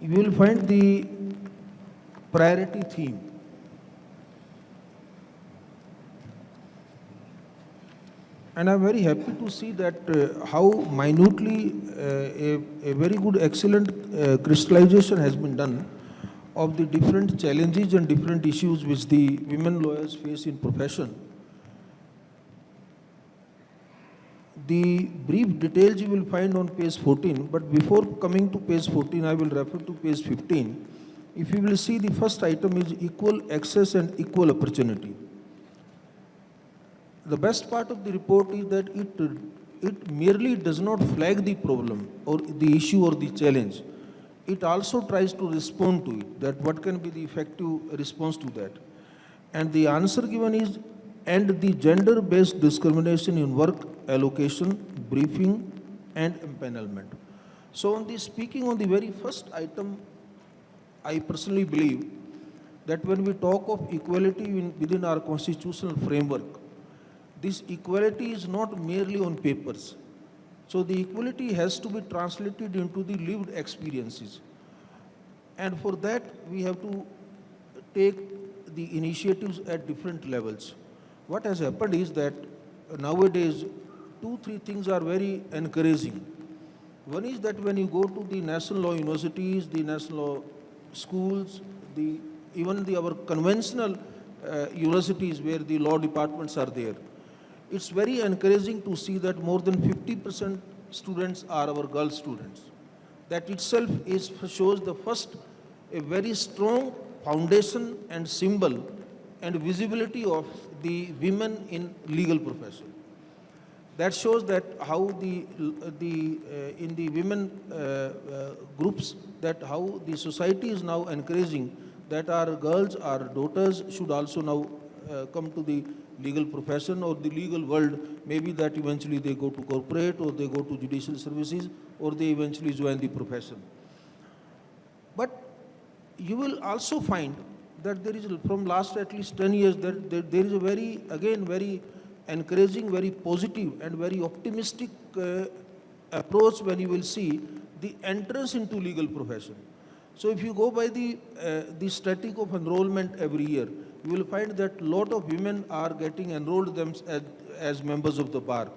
you will find the priority theme. And I'm very happy to see that how minutely a very good, excellent crystallization has been done of the different challenges and different issues which the women lawyers face in profession. The brief details you will find on page 14, but before coming to page 14, I will refer to page 15. If you will see, the first item is equal access and equal opportunity. The best part of the report is that it merely does not flag the problem or the issue or the challenge. It also tries to respond to it, that what can be the effective response to that. And the answer given is, end the gender-based discrimination in work allocation, briefing, and empanelment. So on the speaking on the very first item, I personally believe that when we talk of equality within our constitutional framework, this equality is not merely on papers. So the equality has to be translated into the lived experiences. And for that, we have to take the initiatives at different levels. What has happened is that nowadays, 2-3 things are very encouraging. One is that when you go to the national law universities, the national law schools, even our conventional universities where the law departments are there, it's very encouraging to see that more than 50% students are our girl students. That itself shows a very strong foundation and symbol and visibility of the women in legal profession. That shows that how in the women groups, that how the society is now encouraging that our girls, our daughters should also now come to the legal profession or the legal world, maybe that eventually they go to corporate or they go to judicial services or they eventually join the profession. But you will also find that there is, from last at least 10 years, that there is a very encouraging, very positive and very optimistic approach when you will see the entrance into legal profession. So if you go by the static of enrollment every year, you will find that a lot of women are getting enrolled as members of the bar.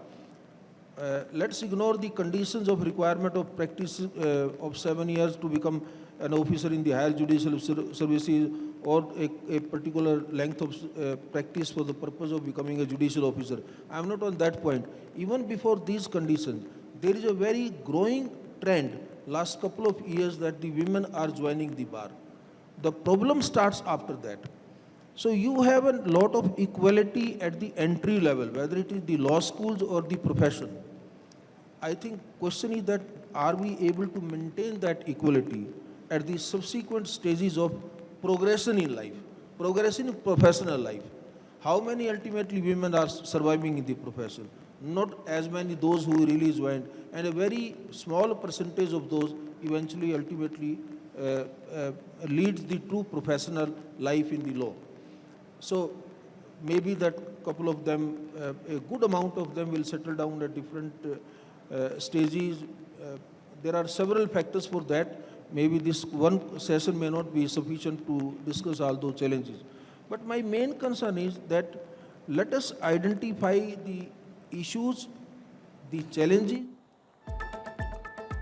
Let's ignore the conditions of requirement of practice of 7 years to become an officer in the higher judicial services or a particular length of practice for the purpose of becoming a judicial officer. I am not on that point. Even before these conditions, there is a very growing trend last couple of years that the women are joining the bar. The problem starts after that. So you have a lot of equality at the entry level, whether it is the law schools or the profession. I think question is that are we able to maintain that equality at the subsequent stages of progression in life, progression in professional life? How many ultimately women are surviving in the profession? Not as many those who really joined, and a very small percentage of those eventually ultimately leads the true professional life in the law. So maybe that couple of them, a good amount of them will settle down at different stages. There are several factors for that. Maybe this one session may not be sufficient to discuss all those challenges. But my main concern is that let us identify the issues, the challenges,